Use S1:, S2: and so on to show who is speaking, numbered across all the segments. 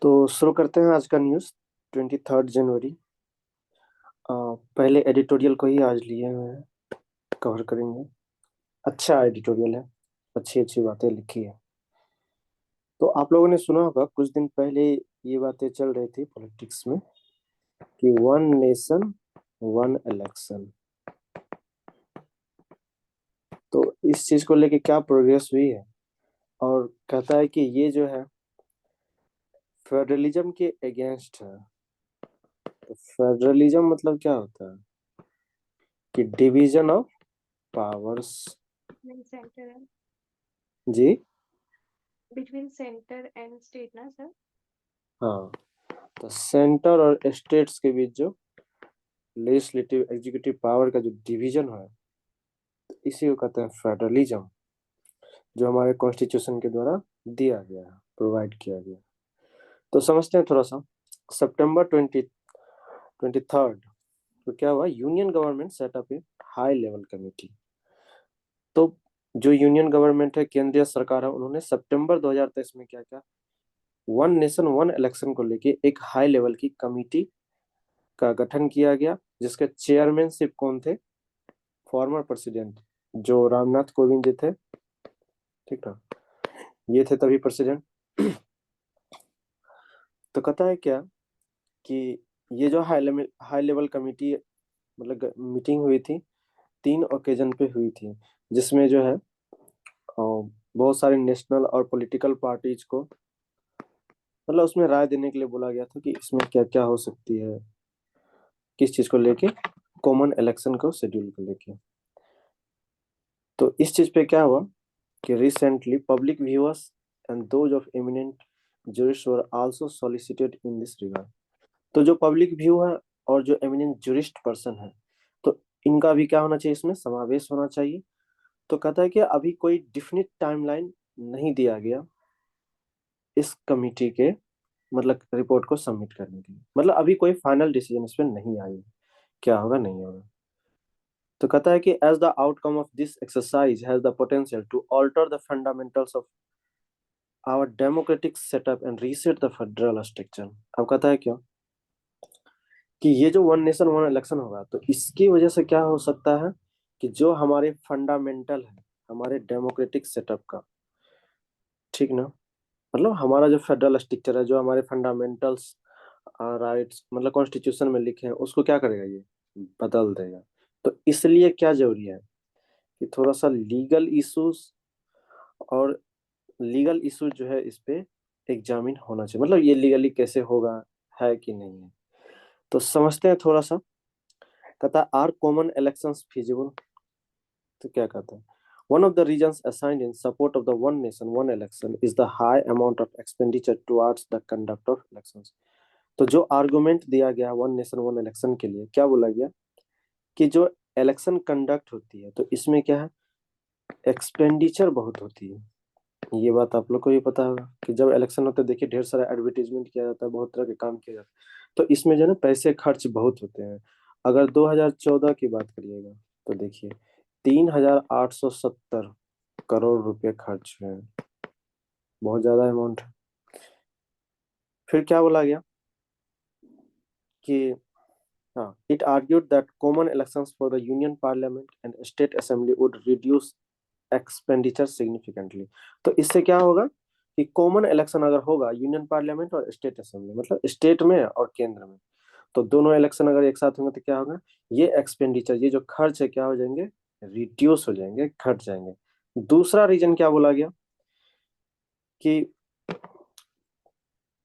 S1: तो शुरू करते हैं आज का न्यूज़। 23 जनवरी। पहले एडिटोरियल को ही आज लिए हुए हैं, कवर करेंगे। अच्छा एडिटोरियल है, अच्छी अच्छी बातें लिखी है। तो आप लोगों ने सुना होगा कुछ दिन पहले ये बातें चल रही थी पॉलिटिक्स में कि वन नेशन वन इलेक्शन। तो इस चीज को लेके क्या प्रोग्रेस हुई है, और कहता है कि ये जो है फेडरलिज्म के अगेंस्ट है। तो फेडरलिज्म मतलब क्या होता है कि division of powers.
S2: Between center and
S1: जी
S2: between center and state ना सर।
S1: हाँ, तो सेंटर और स्टेट्स के बीच जो लेजिस्लेटिव एग्जीक्यूटिव पावर का जो डिवीजन है, इसी को कहते हैं फेडरलिज्म, जो हमारे कॉन्स्टिट्यूशन के द्वारा दिया गया है, प्रोवाइड किया गया। तो समझते हैं थोड़ा सा। सितंबर 2023 तो क्या हुआ, यूनियन गवर्नमेंट सेटअप ए हाई लेवल कमेटी। तो जो यूनियन गवर्नमेंट है, केंद्रीय सरकार है, उन्होंने सितंबर 2023 में क्या किया, वन नेशन वन इलेक्शन को लेके एक हाई लेवल की कमेटी का गठन किया गया, जिसके चेयरमैनशिप कौन थे, फॉर्मर प्रेसिडेंट जो रामनाथ कोविंद जी थे। ठीक ना, ये थे तभी प्रेसिडेंट। तो कहता है क्या कि ये जो हाई लेवल कमेटी, मतलब मीटिंग हुई थी, 3 ओकेजन पे हुई थी, जिसमें जो है बहुत सारे नेशनल और पॉलिटिकल पार्टीज को, मतलब उसमें राय देने के लिए बोला गया था कि इसमें क्या क्या हो सकती है, किस चीज को लेके, कॉमन इलेक्शन को शेड्यूल को लेके। तो इस चीज पे क्या हुआ कि recently public viewers and those of eminent jurists were also solicited in this regard। तो जो पब्लिक व्यू है और जो एमिनेंट जूरिस्ट पर्सन है, तो इनका भी क्या होना चाहिए, इसमें समावेश होना चाहिए। तो कहता है कि अभी कोई डिफिनिट टाइमलाइन नहीं दिया गया इस कमिटी के, मतलब रिपोर्ट को सबमिट करने के लिए, मतलब अभी कोई फाइनल डिसीजन इस पर नहीं आई है, क्या होगा नहीं होगा। तो कहता है कि as the outcome of this exercise has the potential to alter the fundamentals of our democratic setup and reset the federal structure. अब कहता है क्या कि ये जो वन नेशन वन इलेक्शन होगा, तो इसकी वजह से क्या हो सकता है कि जो हमारे फंडामेंटल है, हमारे डेमोक्रेटिक सेटअप का, ठीक ना, मतलब हमारा जो फेडरल स्ट्रक्चर है, जो हमारे फंडामेंटल्स राइट्स मतलब कॉन्स्टिट्यूशन में लिखे हैं, उसको क्या करेगा, ये बदल देगा। तो इसलिए क्या जरूरी है कि थोड़ा सा लीगल इश्यूज, और लीगल इशू जो है इस पे एग्जामिन होना चाहिए, मतलब ये लीगली कैसे होगा, है कि नहीं है। तो समझते हैं थोड़ा सा। कहता है आर कॉमन इलेक्शंस फिजिबल। तो क्या कहता है, one of the reasons assigned in support of the one nation one election is the high amount of expenditure towards the conduct of elections। तो जो आर्गुमेंट दिया गया वन नेशन वन इलेक्शन के लिए, क्या बोला गया कि जो इलेक्शन कंडक्ट होती है, तो इसमें क्या है, एक्सपेंडिचर बहुत होती है। ये बात आप लोग को भी पता होगा कि जब इलेक्शन होता है, देखिए ढेर सारा एडवर्टीजमेंट किया जाता है, बहुत तरह के काम किया जाता है, तो इसमें जो है ना पैसे खर्च बहुत होते हैं। अगर 2014 की बात करिएगा, तो देखिए 3,870 करोड़ रुपए खर्च हुए हैं, बहुत ज्यादा अमाउंट है। फिर क्या बोला गया कि हाँ, it argued that common elections for the union parliament and state assembly would reduce expenditure significantly. तो इससे क्या होगा कि कॉमन इलेक्शन अगर होगा यूनियन पार्लियामेंट और स्टेट असेंबली, मतलब स्टेट में और केंद्र में, तो दोनों इलेक्शन अगर एक साथ होंगे तो क्या होगा, ये एक्सपेंडिचर, ये जो खर्च है, क्या हो जाएंगे, रिड्यूस हो जाएंगे, घट जाएंगे। दूसरा रीजन क्या बोला गया कि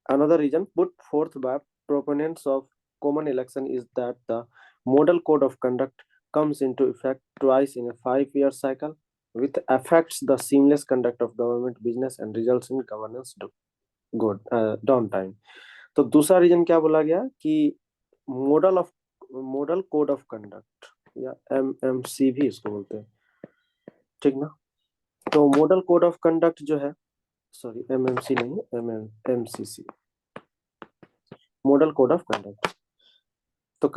S1: another reason put forth by proponents of common election is that the model code of conduct comes into effect twice in a 5-year cycle, which affects the seamless conduct of government business and results in governance good downtime। तो दूसरा reason क्या बोला गया कि model of model code of conduct, या MMC भी इसको बोलते हैं, ठीक ना। तो मॉडल कोड ऑफ कंडक्ट जो है, सॉरी एमएमसी नहीं, एमएमसीसी, मॉडल कोड ऑफ कंडक्ट। तो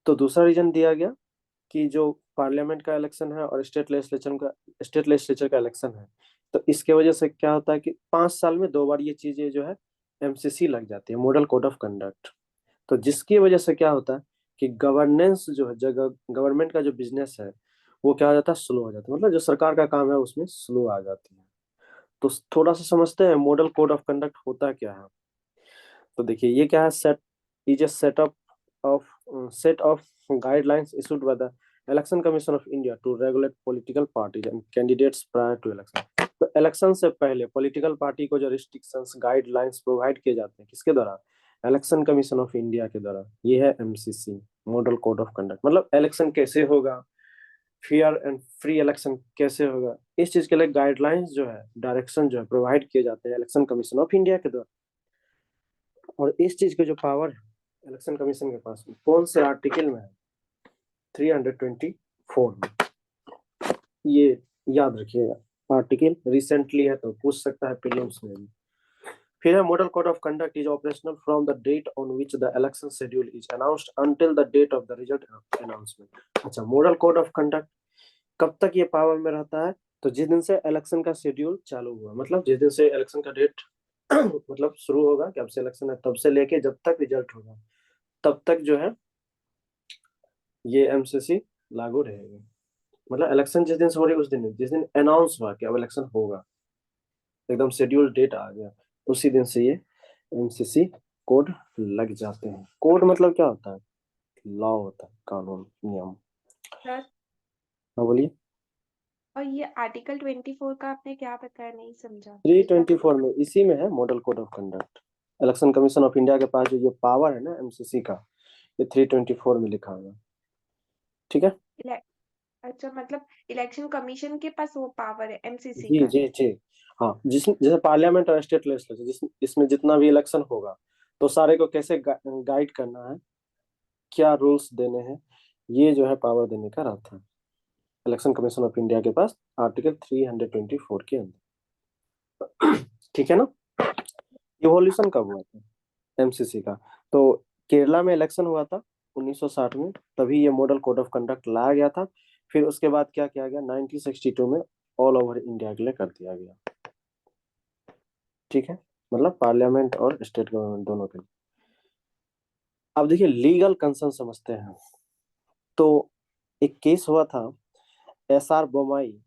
S1: तो दूसरा रीजन दिया गया कि जो पार्लियामेंट का इलेक्शन है और स्टेट लेजिस्लेचर का इलेक्शन है, तो इसके वजह से क्या होता है कि 5 साल में 2 बार ये चीजें जो है एमसीसी लग जाती है, मॉडल कोड ऑफ कंडक्ट। तो जिसकी वजह से क्या होता है कि गवर्नेंस जो है, जगह गवर्नमेंट का जो बिजनेस है वो क्या हो जाता है, स्लो हो जाता है। मतलब जो सरकार का काम है उसमें स्लो आ जाती है। तो थोड़ा सा समझते हैं मॉडल कोड ऑफ कंडक्ट होता क्या है। तो देखिए ये क्या है, set is a setup of set of guidelines issued by the Election Commission of India to regulate political parties and candidates prior to election. तो इलेक्शन से पहले पॉलिटिकल पार्टी को जो रिस्ट्रिक्शंस गाइडलाइंस प्रोवाइड किए जाते हैं किसके द्वारा, इलेक्शन कमीशन ऑफ इंडिया के द्वारा। ये है MCC, model code of conduct. मतलब इलेक्शन कैसे होगा, फेयर एंड फ्री इलेक्शन कैसे होगा, इस चीज के लिए गाइडलाइंस जो है, डायरेक्शन जो है प्रोवाइड किए जाते हैं इलेक्शन कमीशन ऑफ इंडिया के द्वारा। और इस चीज के जो पावर है इलेक्शन कमीशन के पास कौन से आर्टिकल में है, 324 में। ये याद रखिएगा, आर्टिकल रिसेंटली है तो पूछ सकता है प्रीलिम्स में भी। फिर है model code of conduct is operational from the date on which the election schedule is announced until the date of the result announcement. अच्छा, मॉडल कोड ऑफ कंडक्ट कब तक ये पावर में रहता है, तो जिस दिन से इलेक्शन का शेड्यूल चालू हुआ, मतलब जिस दिन से इलेक्शन का डेट मतलब शुरू होगा कि अब से इलेक्शन है, तब से लेके जब तक रिजल्ट होगा तब तक जो है ये एमसीसी लागू रहेगी। मतलब इलेक्शन जिस दिन से हो रही है उस दिन नहीं, जिस दिन अनाउंस हुआ कि अब इलेक्शन होगा, एकदम शेड्यूल डेट आ गया, उसी दिन से ये एमसीसी कोड लग जाते हैं। कोड मतलब क्या होता है, लॉ होता है, कानून नियम।
S2: सर,
S1: हाँ बोलिए।
S2: और ये आर्टिकल 24 का आपने क्या बताया, नहीं समझा, एक बार
S1: 324
S2: बताइए।
S1: में इसी में है model code of conduct. Election Commission of India के पास जो ये पावर है ना एमसीसी का, ये 324 में लिखा हुआ है। ठीक है।
S2: इले- अच्छा, मतलब इलेक्शन कमीशन के पास वो पावर है एमसीसी
S1: जी
S2: का।
S1: जी जी। हाँ, जैसे पार्लियामेंट और स्टेट लेजिस्लेचर इसमें जितना भी इलेक्शन होगा तो सारे को कैसे गाइड करना है, क्या रूल्स देने हैं, ये जो है पावर देने का रहता है इलेक्शन कमीशन ऑफ इंडिया के पास, आर्टिकल 324 के अंदर। ठीक है ना। इवोल्यूशन कब हुआ था एमसीसी का, तो केरला में इलेक्शन हुआ था 1960 में, तभी ये मॉडल कोड ऑफ कंडक्ट लाया गया था। फिर उसके बाद क्या किया गया, 1962 में ऑल ओवर इंडिया के लिए कर दिया गया। ठीक है, मतलब पार्लियामेंट और स्टेट गवर्नमेंट दोनों के लिए। अब देखिए लीगल कंसर्न समझते हैं। तो एक केस हुआ था SR Bommai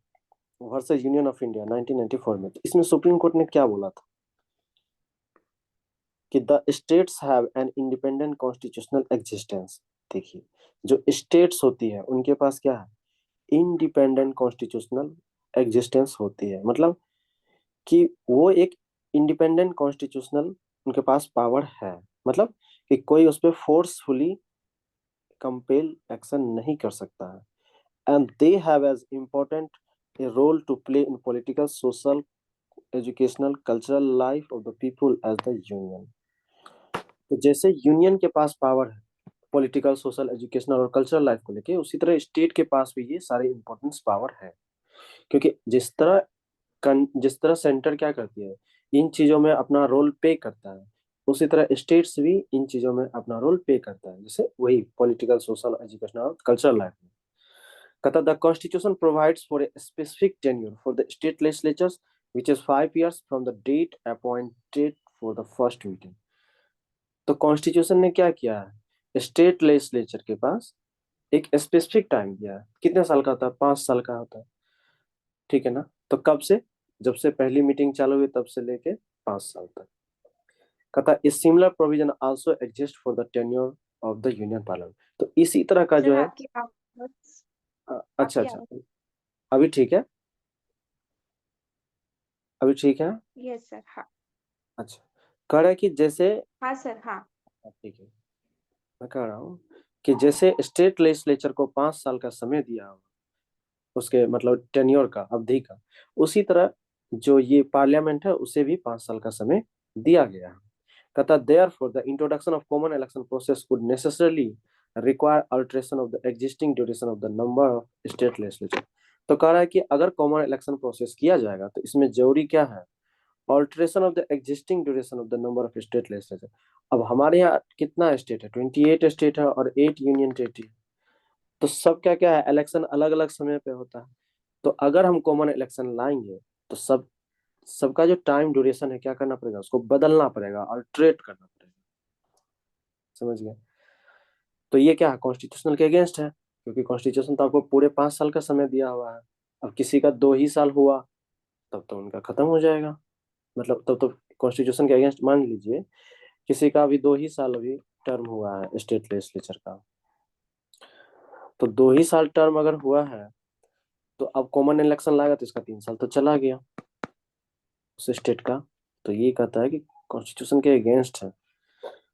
S1: versus union of India 1994 में। तो इसमें सुप्रीम कोर्ट ने क्या बोला था कि the states have an independent constitutional existence. देखिए जो स्टेट्स होती है उनके पास क्या है, इंडिपेंडेंट कॉन्स्टिट्यूशनल एग्जिस्टेंस होती है। मतलब कि वो एक इंडिपेंडेंट कॉन्स्टिट्यूशनल उनके पास पावर है। मतलब कि कोई उस पर फोर्सफुली कंपेल एक्शन नहीं कर सकता है। And they have as important a role to play in political, social, educational, cultural life of the people as the union। तो जैसे यूनियन के पास पावर है पॉलिटिकल, सोशल, एजुकेशनल और कल्चरल लाइफ को लेके, उसी तरह स्टेट के पास भी ये सारे इंपॉर्टेंस पावर है। क्योंकि जिस तरह सेंटर क्या करती है, इन चीजों में अपना रोल प्ले करता है, उसी तरह स्टेट्स भी इन चीजों में अपना रोल प्ले करता है, जैसे वही पॉलिटिकल, सोशल, एजुकेशनल और कल्चरल लाइफ में। कहता the constitution provides for a specific tenure for the state legislatures which is 5 years from the date appointed for the first meeting। तो कॉन्स्टिट्यूशन ने क्या किया है, स्टेट लेजिस्लेचर के पास एक स्पेसिफिक टाइम दिया है, कितने साल का होता है, 5 साल का होता है। ठीक है ना। तो कब से, जब से पहली मीटिंग चालू हुई तब से लेके 5 साल तक। कहता है similar provision also exist for the tenure of the union parliament. तो इसी तरह का
S2: सर,
S1: जो है,
S2: आपकी आवाज,
S1: अच्छा
S2: आपकी
S1: अच्छा,
S2: आवाज।
S1: अभी ठीक है, अभी ठीक है।
S2: यस सर, हाँ।
S1: अच्छा, कह रहा है कि जैसे,
S2: हाँ सर, हाँ।
S1: ठीक है, मैं कह रहा हूँ कि जैसे स्टेट लेजिस्लेचर को 5 साल का समय दिया हो, उसके मतलब टेन्योर का, अवधि का, उसी तरह जो ये पार्लियामेंट है उसे भी 5 साल का समय दिया गया है। कहता therefore the introduction of common election process would necessarily require alteration of the existing duration of the number of state legislature। तो कह रहा है कि अगर कॉमन इलेक्शन प्रोसेस किया जाएगा तो इसमें जरूरी क्या है, alteration of the existing duration of the number of state legislature. अब हमारे यहाँ कितना स्टेट है, 28 स्टेट है और 8 यूनियन टेरिटरी। तो सब क्या क्या है, इलेक्शन अलग अलग समय पे होता है। तो अगर हम कॉमन इलेक्शन लाएंगे तो सब सबका जो टाइम ड्यूरेशन है क्या करना पड़ेगा, उसको बदलना पड़ेगा, अल्टरेट करना पड़ेगा। समझ गए? तो ये क्या है, कॉन्स्टिट्यूशनल के अगेंस्ट है, क्योंकि कॉन्स्टिट्यूशन तो आपको पूरे 5 साल का समय दिया हुआ है। अब किसी का 2 ही साल हुआ तब तो उनका खत्म हो जाएगा, मतलब तब तो कॉन्स्टिट्यूशन के अगेंस्ट मान लीजिए किसी का अभी 2 ही साल अभी टर्म हुआ है स्टेट लेजिस्लेचर का, तो 2 ही साल टर्म अगर हुआ है तो अब कॉमन इलेक्शन लाएगा तो इसका 3 साल तो चला गया उस स्टेट का। तो ये कहता है कि कॉन्स्टिट्यूशन के अगेंस्ट है।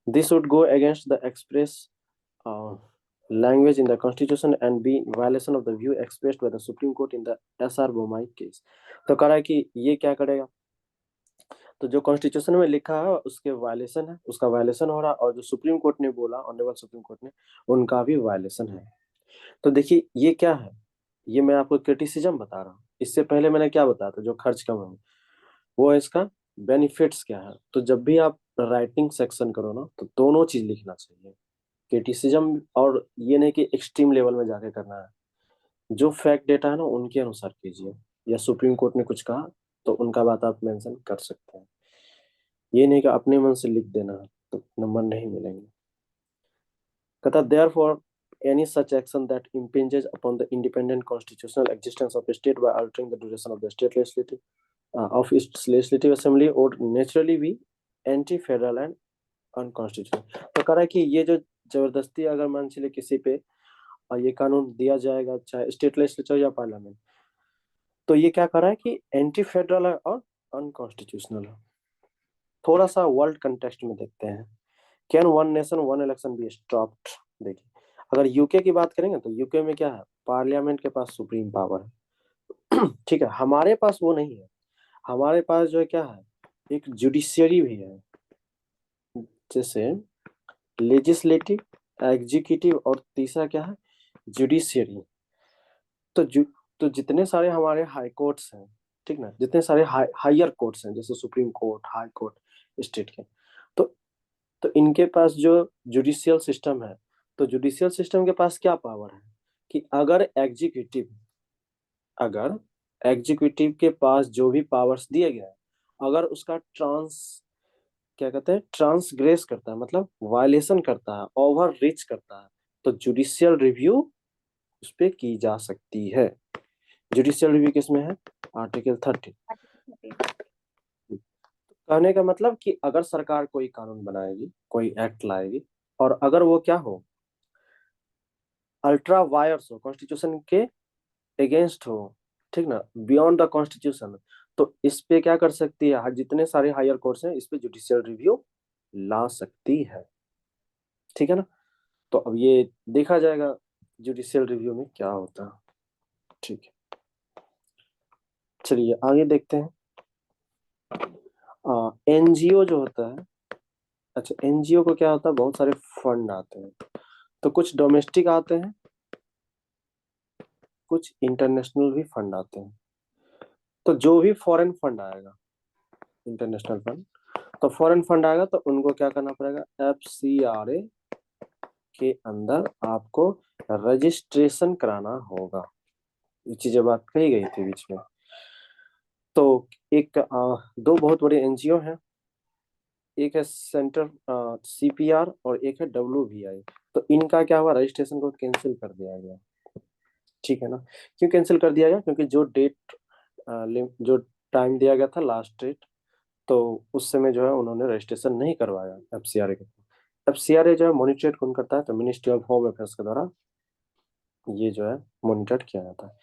S1: This would go against the express language in the constitution and be in violation of the view expressed by the Supreme Court in the SR Bommai case। तो कह रहा है कि ये क्या करेगा, तो जो कॉन्स्टिट्यूशन में लिखा है उसके वायलेशन है, उसका वायलेशन हो रहा है, और जो सुप्रीम कोर्ट ने बोला, ऑनरेबल सुप्रीम कोर्ट ने, उनका भी वायलेशन है। तो देखिए ये क्या है, ये मैं आपको क्रिटिसिज्म बता रहा हूँ। इससे पहले मैंने क्या बताया था, जो खर्च कम है वो है इसका बेनिफिट्स क्या है। तो जब भी आप राइटिंग सेक्शन करो ना तो दोनों चीज लिखना चाहिए, क्रिटिसिज्म, और ये नहीं कि एक्सट्रीम लेवल में जाके करना है। जो फैक्ट डेटा है ना उनके अनुसार कीजिए, या सुप्रीम कोर्ट ने कुछ कहा तो उनका बात आप मेंशन कर सकते हैं। ये नहीं कि अपने मन से लिख देना है तो नंबर नहीं मिलेंगे। कहता therefore any such action that impinges upon the independent constitutional existence of a state by altering the duration of the state legislative of its legislative assembly would naturally be anti-federal and unconstitutional। तो कह रहा है कि ये जो जबरदस्ती अगर मान चले किसी पे ये कानून दिया जाएगा, चाहे स्टेट लेजिस्लेचर या पार्लियामेंट, तो ये क्या कर रहा है कि एंटी फेडरल है और अनकॉन्स्टिट्यूशनल है। थोड़ा सा वर्ल्ड कंटेक्स्ट में देखते हैं। Can one nation one election be stopped. देखिए अगर यूके की बात करेंगे तो यूके में क्या है, पार्लियामेंट के पास सुप्रीम पावर है। ठीक है, हमारे पास वो नहीं है। हमारे पास जो है क्या है, एक जुडिशियरी भी है, जैसे लेजिस्लेटिव, एग्जीक्यूटिव, और तीसरा क्या है, जुडिशियरी। तो तो जितने सारे हमारे हाई कोर्ट्स हैं, ठीक ना, जितने सारे हायर कोर्ट्स हैं जैसे supreme court, high court state के, तो तो इनके पास जो जुडिशियल सिस्टम है, तो जुडिशियल सिस्टम के पास क्या पावर है कि अगर एग्जीक्यूटिव के पास जो भी पावर्स दिए गए हैं, अगर उसका क्या कहते हैं, ट्रांसग्रेस करता है, मतलब वायलेशन करता है, ओवर रीच करता है, तो जुडिशियल रिव्यू उस पर की जा सकती है। जुडिशियल रिव्यू किसमें है, आर्टिकल 30। कहने का मतलब कि अगर सरकार कोई कानून बनाएगी, कोई एक्ट लाएगी, और अगर वो क्या हो, अल्ट्रा वायर्स हो, कॉन्स्टिट्यूशन के अगेंस्ट हो, ठीक ना, बियॉन्ड द कॉन्स्टिट्यूशन, तो इस पे क्या कर सकती है, जितने सारे हायर कोर्ट्स हैं इस पे जुडिशियल रिव्यू ला सकती है। ठीक है ना, तो अब ये देखा जाएगा जुडिशियल रिव्यू में क्या होता है। ठीक है, चलिए आगे देखते हैं। एनजीओ जो होता है, अच्छा एनजीओ को क्या होता है, बहुत सारे फंड आते हैं, तो कुछ डोमेस्टिक आते हैं, कुछ इंटरनेशनल भी फंड आते हैं। तो जो भी फॉरेन फंड आएगा, इंटरनेशनल फंड, तो फॉरेन फंड आएगा तो उनको क्या करना पड़ेगा, एफसीआरए के अंदर आपको रजिस्ट्रेशन कराना होगा। ये चीजें बात कही गई थी बीच में। तो एक दो बहुत बड़े एनजीओ हैं, एक है सेंटर सीपीआर और एक है डब्ल्यूवीआई। तो इनका क्या हुआ, रजिस्ट्रेशन को कैंसिल कर दिया गया। ठीक है ना, क्यों कैंसिल कर दिया गया, क्योंकि जो डेट जो टाइम दिया गया था लास्ट डेट, तो उस समय जो है उन्होंने रजिस्ट्रेशन नहीं करवाया एफसीआरए के। एफसीआरए जो है मॉनिटरेट कौन करता है, तो मिनिस्ट्री ऑफ होम अफेयर्स के द्वारा ये जो है मॉनिटर किया जाता है।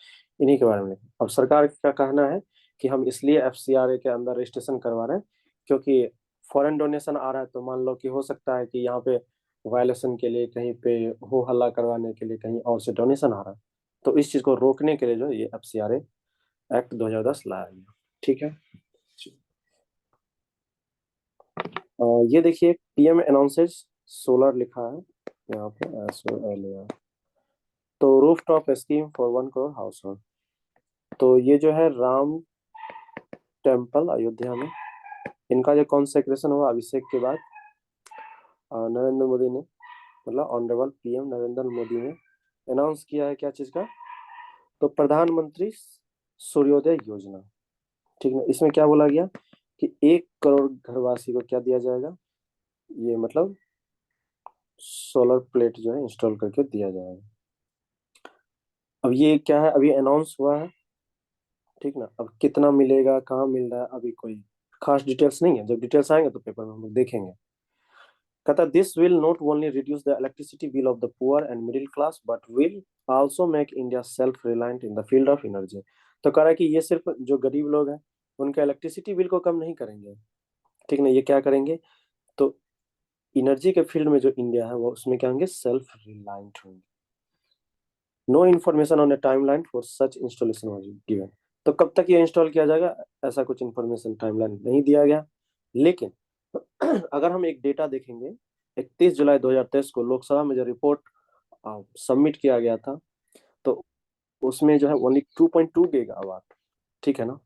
S1: इन्हीं के बारे में अब सरकार का कहना है कि हम इसलिए एफसीआरए के अंदर रजिस्ट्रेशन करवा रहे हैं क्योंकि फॉरेन डोनेशन आ रहा है, तो मान लो कि हो सकता है कि यहाँ पे वायलेशन के लिए कहीं पे हो हल्ला करवाने के लिए कहीं और से डोनेशन आ रहा है, तो इस चीज को रोकने के लिए जो ये एफसीआरए एक्ट 2010 लाया गया। ठीक है, ये देखिए पीएम अनाउंसेस सोलर लिखा है यहाँ पे as well earlier। तो roof top scheme for 1 crore house hold, तो ये जो है राम टेम्पल अयोध्या में, इनका जो कॉन्सेक्रेशन हुआ अभिषेक के बाद, नरेंद्र मोदी ने, मतलब ऑनरेबल पीएम नरेंद्र मोदी ने अनाउंस किया है क्या चीज का, तो प्रधानमंत्री सूर्योदय योजना। ठीक है, इसमें क्या बोला गया कि 1 करोड़ घरवासी को क्या दिया जाएगा, ये मतलब सोलर प्लेट जो है इंस्टॉल करके दिया जाएगा। अब ये क्या है, अभी अनाउंस हुआ है, ठीक ना। अब कितना मिलेगा, कहाँ मिल रहा है, अभी कोई खास डिटेल्स नहीं है। जब डिटेल्स आएंगे तो पेपर में हम लोग देखेंगे। कहता this will not only reduce the electricity bill of the poor and middle class but will also make India self reliant in the field of energy. तो कह रहा है कि ये सिर्फ जो गरीब लोग हैं उनका इलेक्ट्रिसिटी बिल को कम नहीं करेंगे, ठीक ना। ये क्या करेंगे, तो एनर्जी के फील्ड में जो इंडिया है वो उसमें क्या होंगे, सेल्फ रिलायंट होंगे। No information on a timeline for such installation was given. तो कब तक ये इंस्टॉल किया जाएगा, ऐसा कुछ इन्फॉर्मेशन टाइमलाइन नहीं दिया गया। लेकिन अगर हम एक डेटा देखेंगे, 31 जुलाई 2023 को लोकसभा में जो रिपोर्ट सबमिट किया गया था, तो उसमें जो है ओनली 2.2 गीगावाट, ठीक है ना,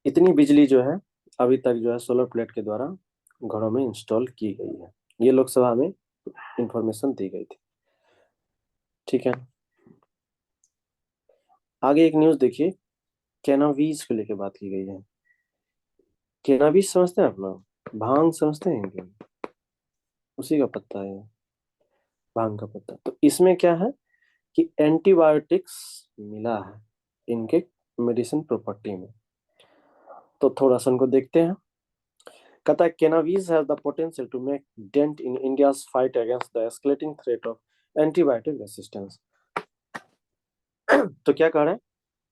S1: इतनी बिजली जो है अभी तक जो है सोलर प्लेट के द्वारा घरों में इंस्टॉल की गई है। ये लोकसभा में इंफॉर्मेशन दी गई थी, ठीक है। आगे एक न्यूज देखिए, कैनाबीज को लेकर बात की गई है। कैनाबीज समझते हैं आप लोग, भांग समझते हैं क्या? उसी का पत्ता है, भांग का पत्ता। तो इसमें क्या है कि एंटीबायोटिक्स मिला है इनके मेडिसिन प्रॉपर्टी में। तो थोड़ा सा उनको देखते हैं। कहता है cannabis has the potential to make dent in India's fight against the escalating threat of antibiotic resistance. तो क्या कह रहे हैं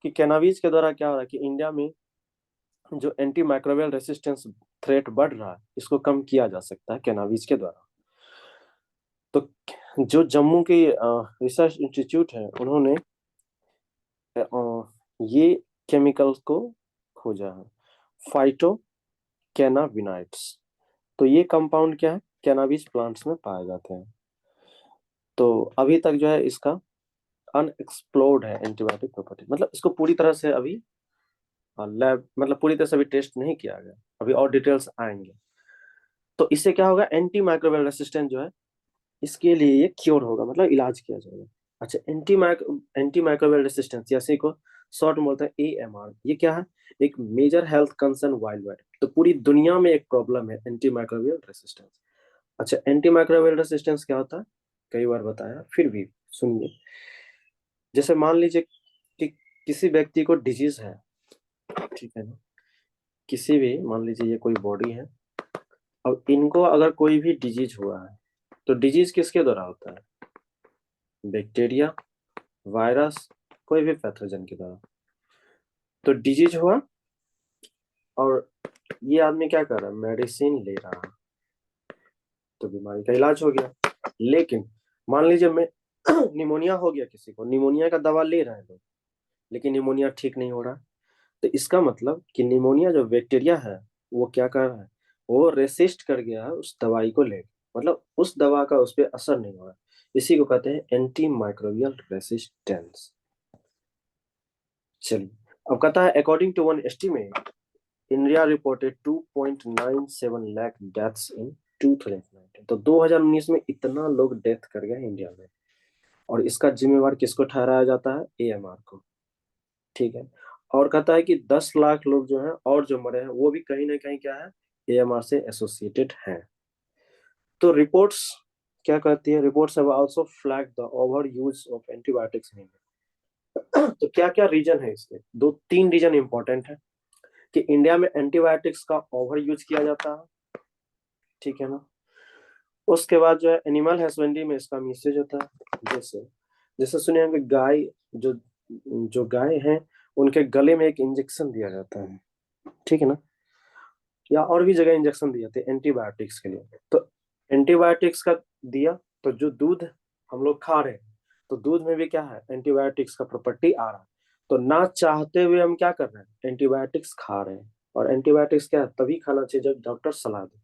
S1: कि कैनाबीज के द्वारा क्या हो रहा है कि इंडिया में जो एंटी माइक्रोबियल रेसिस्टेंस थ्रेट बढ़ रहा है, इसको कम किया जा सकता है कैनाबीज के द्वारा। तो जो जम्मू के रिसर्च इंस्टीट्यूट है, उन्होंने ये केमिकल्स को खोजा है, फाइटो कैनाबिनाइट्स। तो ये कंपाउंड क्या है, कैनाबिस प्लांट्स में पाए जाते हैं। तो अभी तक जो है इसका अनएक्सप्लोर्ड है एंटीबायोटिक प्रॉपर्टी, मतलब इसको पूरी तरह से अभी लैब मतलब पूरी तरह से अभी टेस्ट नहीं किया गया। अभी और डिटेल्स आएंगे। तो इससे क्या होगा, एंटी माइक्रोबियल रेसिस्टेंट जो है इसके लिए ये क्योर होगा, मतलब इलाज किया जाएगा। अच्छा, एंटी माइक्रोबियल रेसिस्टेंस या इसी को शॉर्ट में बोलते हैं एएमआर। ये क्या है, एक major health concern worldwide. तो पूरी दुनिया में एक प्रॉब्लम है एंटी माइक्रोबियल रेसिस्टेंस। अच्छा, एंटी माइक्रोबियल रेसिस्टेंस क्या होता है, कई बार बताया, फिर भी सुनिए। जैसे मान लीजिए कि किसी व्यक्ति को डिजीज है, ठीक है ना, किसी भी मान लीजिए ये कोई बॉडी है, अब इनको अगर कोई भी डिजीज हुआ है, तो डिजीज किसके द्वारा होता है, बैक्टीरिया, वायरस, कोई भी पैथोजन के द्वारा। तो डिजीज हुआ और ये आदमी क्या कर रहा है, मेडिसिन ले रहा है, तो बीमारी का इलाज हो गया। लेकिन मान लीजिए मैं निमोनिया हो गया, किसी को निमोनिया का दवा ले रहे हैं लोग, लेकिन निमोनिया ठीक नहीं हो रहा। तो इसका मतलब कि निमोनिया जो बैक्टीरिया है वो क्या कर रहा है, वो रेसिस्ट कर गया है उस दवाई को ले, मतलब उस दवा का उस पर असर नहीं हो रहा। इसी को कहते हैं एंटी माइक्रोबियल रेसिस्टेंस। चलिए, अब कहता है according to one estimate India reported 2.97 lakh deaths in 2019। तो 2019 में इतना लोग डेथ कर गए इंडिया में, और इसका जिम्मेवार किसको ठहराया जाता है, एएमआर को, ठीक है। और कहता है कि 10 लाख लोग जो हैं और जो मरे हैं वो भी कहीं ना कहीं क्या है, एएमआर से एसोसिएटेड हैं। तो रिपोर्ट्स क्या कहती है, reports have also flagged the over use of antibiotics in India. तो क्या क्या रीजन है इसके, दो तीन रीजन इंपॉर्टेंट है कि इंडिया में एंटीबायोटिक्स का ओवर यूज किया जाता है, ठीक है ना। उसके बाद जो है एनिमल हस्बेंड्री में इसका मिसयूज होता है। जैसे जैसे सुने होंगे गाय, जो जो गाय हैं उनके गले में एक इंजेक्शन दिया जाता है, ठीक है ना, या और भी जगह इंजेक्शन दिए जाते हैं एंटीबायोटिक्स के लिए। तो एंटीबायोटिक्स का दिया, तो जो दूध हम लोग खा रहे हैं, तो दूध में भी क्या है, एंटीबायोटिक्स का प्रॉपर्टी आ रहा है। तो ना चाहते हुए हम क्या कर रहे हैं, एंटीबायोटिक्स खा रहे हैं। और एंटीबायोटिक्स क्या है, तभी खाना चाहिए जब डॉक्टर सलाह दे।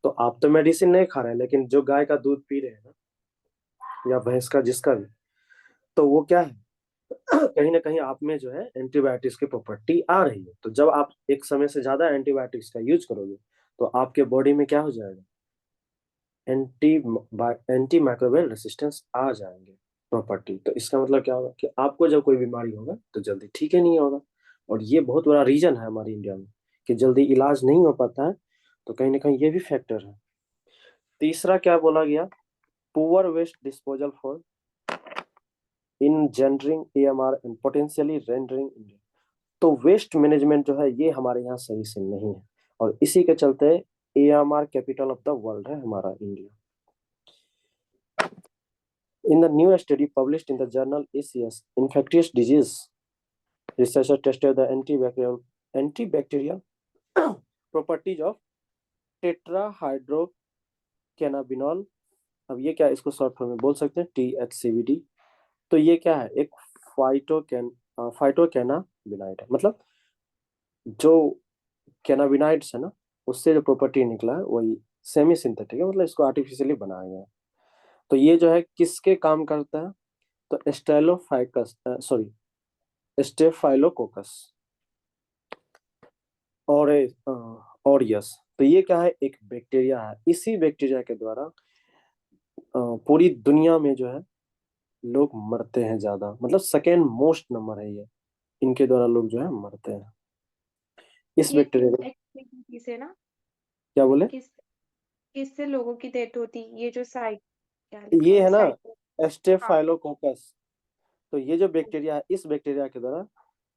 S1: तो आप तो मेडिसिन नहीं खा रहे हैं, लेकिन जो गाय का दूध पी रहे हैं ना, या भैंस का, जिसका भी, तो वो क्या है, कहीं ना कहीं आप में जो है एंटीबायोटिक्स की प्रॉपर्टी आ रही है। तो जब आप एक समय से ज्यादा एंटीबायोटिक्स का यूज करोगे, तो आपके बॉडी में क्या हो जाएगा, एंटी एंटी माइक्रोबियल रेसिस्टेंस आ जाएंगे प्रॉपर्टी। तो इसका मतलब क्या होगा कि आपको जब कोई बीमारी होगा तो जल्दी ठीक ही नहीं होगा। और ये बहुत बड़ा रीजन है हमारे इंडिया में कि जल्दी इलाज नहीं हो पाता है, तो कहीं ना कहीं ये भी फैक्टर है। तीसरा क्या बोला गया, poor waste disposal for engendering AMR and potentially rendering India. तो वेस्ट मैनेजमेंट जो है ये हमारे यहाँ सही से नहीं है, और इसी के चलते AMR capital of the world है हमारा India. In the new study published in the journal ACS Infectious Disease, researchers tested the antibacterial properties of tetrahydrocannabinol। अब ये क्या, इसको शॉर्ट फॉर्म में बोल सकते हैं THCVD। तो ये क्या है, एक फाइटोकैनाबिनाइड है, मतलब जो कैनाबिनाइड्स है ना, उससे जो प्रॉपर्टी निकला है वही सेमी सिंथेटिक है, मतलब इसको आर्टिफिशियली बनाया गया है। तो ये जो है किसके काम करता है, तो स्टेफाइलोकोकस और ऑरियस। तो ये क्या है, एक बैक्टीरिया है। इसी बैक्टीरिया के द्वारा पूरी दुनिया में जो है लोग मरते हैं ज्यादा, मतलब सेकेंड मोस्ट नंबर है ये, इनके द्वारा लोग जो है मरते हैं इस
S2: ये
S1: बैक्टीरिया
S2: किस
S1: को।
S2: एक्टिविटी से ना,
S1: क्या बोले,
S2: किस किससे लोगों की डेथ होती, ये जो साइट क्या लिखा
S1: ये
S2: हुआ है
S1: है ना
S2: साइट। हाँ।
S1: स्टेफाइलोकोकस। तो ये जो बैक्टीरिया है, इस बैक्टीरिया के द्वारा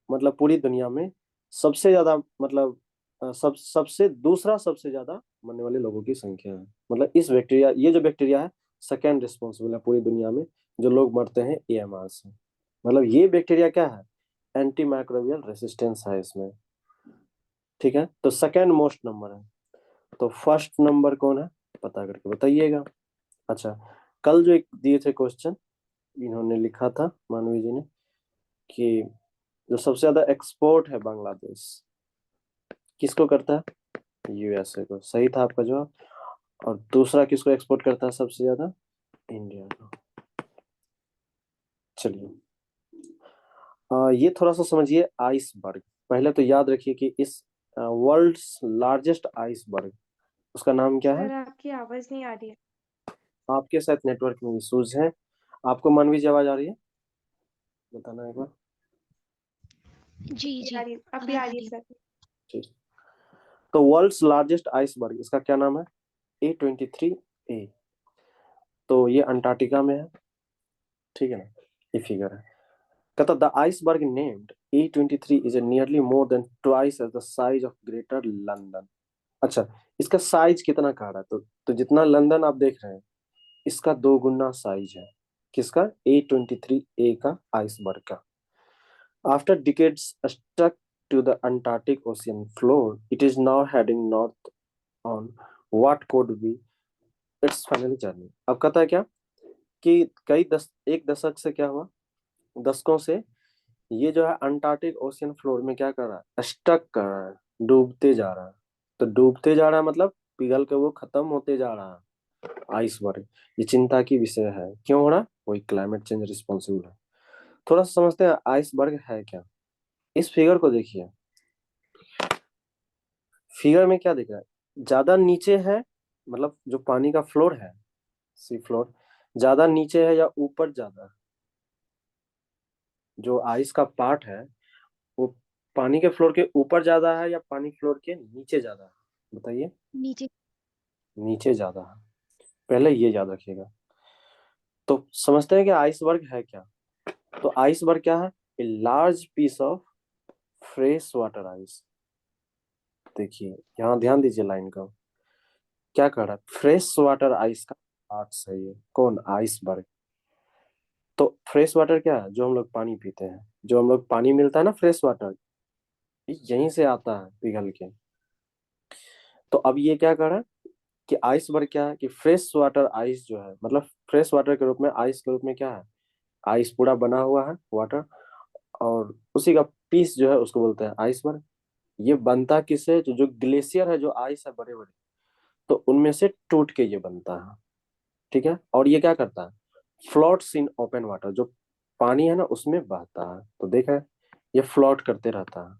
S1: मतलब पूरी दुनिया में सबसे ज्यादा, मतलब सबसे दूसरा सबसे ज्यादा मरने वाले लोगों की संख्या है। मतलब इस बैक्टीरिया, ये जो बैक्टीरिया है सेकेंड रिस्पॉन्सिबल है पूरी दुनिया में जो लोग मरते हैं एएमआर से। मतलब ये बैक्टीरिया क्या है, एंटी माइक्रोबियल रेसिस्टेंस है इसमें। ठीक है, तो सेकेंड मोस्ट नंबर है। तो फर्स्ट नंबर कौन है, पता करके बताइएगा। अच्छा, कल जो एक दिए थे क्वेश्चन, इन्होंने लिखा था मानवी जी ने कि जो सबसे ज्यादा एक्सपोर्ट है बांग्लादेश किसको करता है, यूएसए को। सही था आपका जवाब। और दूसरा किसको एक्सपोर्ट करता है सबसे ज्यादा, इंडिया को। चलिए, ये थोड़ा सा समझिए आइसबर्ग। पहले तो याद रखिए कि इस वर्ल्ड्स लार्जेस्ट आइसबर्ग, उसका नाम क्या है।
S2: सर आपकी आवाज नहीं आ रही है।
S1: आपके साथ नेटवर्क में इश्यूज है। आपको मानवी जी आवाज आ रही है, बताना एक बार।
S3: जी
S2: अभी
S3: जी,
S2: आ रही, अभी
S3: आवाज
S2: आ
S3: आ
S2: रही है
S3: रही है।
S2: सर।
S1: ठीक। तो वर्ल्ड्स लार्जेस्ट आइसबर्ग, इसका क्या नाम है, A23A। तो ये अंटार्कटिका में है, ठीक है ना, ये फिगर है। कहता the iceberg named A23 is nearly more than twice as the size of Greater London. अच्छा, इसका साइज कितना कह रहा है, तो जितना लंदन आप देख रहे हैं इसका 2 गुना साइज है। किसका, A23A का, आइसबर्ग का। After decades stuck to the Antarctic ocean floor it is now heading north on what could be its final journey. अब कहता है क्या कि एक दशक से क्या हुआ, दशकों से ये जो है अंटार्कटिक ओशियन फ्लोर में क्या कर रहा है, स्टक कर रहा है, डूबते जा रहा है। तो डूबते जा रहा है मतलब पिघल के वो खत्म होते जा रहा है आइसबर्ग। ये चिंता की विषय है, क्यों हो रहा है, वही क्लाइमेट चेंज रिस्पॉन्सिबल है। थोड़ा सा समझते हैं आइसबर्ग है क्या। इस फिगर को देखिए, फिगर में क्या दिख रहा है, ज्यादा नीचे है, मतलब जो पानी का फ्लोर है, सी फ्लोर, ज्यादा नीचे है या ऊपर ज्यादा है? जो आइस का पार्ट है वो पानी के फ्लोर के ऊपर ज्यादा है या पानी फ्लोर के नीचे ज्यादा है, बताइए।
S3: नीचे।
S1: नीचे ज्यादा है, पहले ये याद रखिएगा। तो समझते हैं कि आइसबर्ग है क्या। तो आइसबर्ग क्या है, a large piece of fresh water ice. देखिए यहाँ ध्यान दीजिए लाइन का, क्या कर रहा है, फ्रेश वाटर आइस का पार्ट है ये, कौन, आइसबर्ग। तो फ्रेश वाटर क्या है, जो हम लोग पानी पीते हैं, जो हम लोग पानी मिलता है ना फ्रेश वाटर, यहीं से आता है पिघल के। तो अब ये क्या कर रहा है कि आइसबर्ग क्या है कि फ्रेश वाटर आइस जो है, मतलब फ्रेश वाटर के रूप में, आइस के रूप में क्या है, आइस पूरा बना हुआ है वाटर, और उसी का पीस जो है उसको बोलते हैं आइसबर्ग। ये बनता किससे, जो जो ग्लेशियर है, जो आइस है बड़े बड़े, तो उनमें से टूट के ये बनता है। ठीक है, और ये क्या करता है, फ्लोट्स इन ओपन वाटर, जो पानी है ना उसमें बहता है। तो देखा है, ये फ्लोट करते रहता है।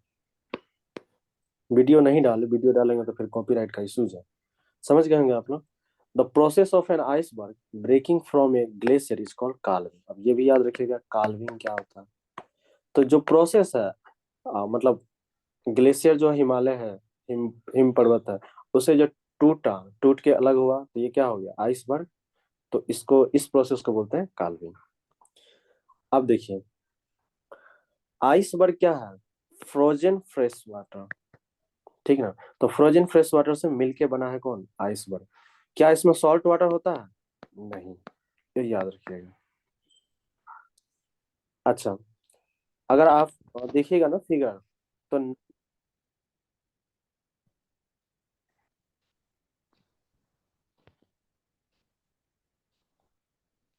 S1: वीडियो नहीं डाले, वीडियो डालेंगे तो फिर कॉपीराइट का इश्यूज है, समझ गए होंगे आप लोग। The process of an iceberg breaking from a glacier is called calving. अब ये भी याद रखिएगा काल्विंग क्या होता है। तो जो प्रोसेस है मतलब ग्लेशियर जो हिमालय है, हिम हिम पर्वत है, उसे जो टूट के अलग हुआ तो ये क्या हो गया, आइसबर्ग। तो इसको, इस प्रोसेस को बोलते हैं काल्विंग। अब देखिए, आइसबर्ग क्या है, फ्रोजन फ्रेश वाटर, ठीक ना। तो फ्रोजन फ्रेश वाटर से मिलके बना है कौन, आइसबर्ग। क्या इसमें सॉल्ट वाटर होता है, नहीं, ये याद रखिएगा। अच्छा, अगर आप देखिएगा ना फिगर, तो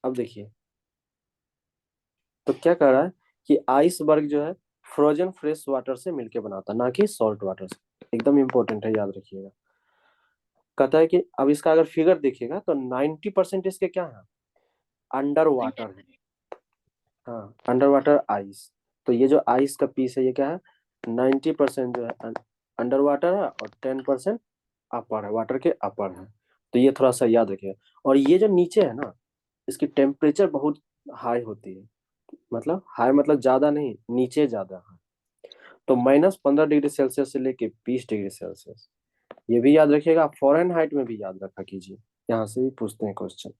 S1: अब देखिए, तो क्या कह रहा है कि आइसबर्ग जो है फ्रोजन फ्रेश वाटर से मिलके बना था, ना कि सॉल्ट वाटर से। एकदम इंपॉर्टेंट है, याद रखिएगा। कहता है कि अब इसका अगर फिगर देखिएगा तो 90% इसके क्या है, अंडर वाटर है। हाँ, अंडर वाटर आइस। तो ये जो आइस का पीस है ये क्या है, 90% जो है अंडर वाटर है, और 10% अपर है, वाटर के अपर है। तो ये थोड़ा सा याद रखिएगा। और ये जो नीचे है ना, इसकी टेम्परेचर बहुत हाई होती है। मतलब हाई मतलब ज्यादा नहीं, नीचे ज्यादा है। तो -15 डिग्री सेल्सियस से लेके 20 डिग्री सेल्सियस, ये भी याद रखिएगा। फॉरेन हाइट में भी याद रखा कीजिए, यहाँ से भी पूछते हैं क्वेश्चन,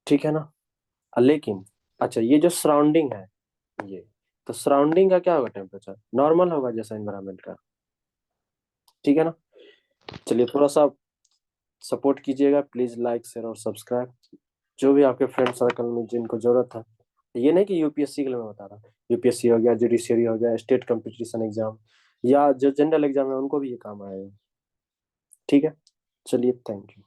S1: ठीक है ना। लेकिन अच्छा, ये जो सराउंडिंग है ये, तो सराउंडिंग का क्या होगा, टेम्परेचर नॉर्मल होगा जैसा एनवायरनमेंट का, ठीक है ना। चलिए, थोड़ा सा सपोर्ट कीजिएगा प्लीज, लाइक शेयर और सब्सक्राइब, जो भी आपके फ्रेंड सर्कल में जिनको जरूरत है। ये नहीं कि यूपीएससी के लिए मैं बता रहा हूँ, यूपीएससी हो गया, जुडिशियरी हो गया, स्टेट कंपटीशन एग्जाम, या जो जनरल एग्जाम है उनको भी ये काम आएगा, ठीक है। चलिए, थैंक यू।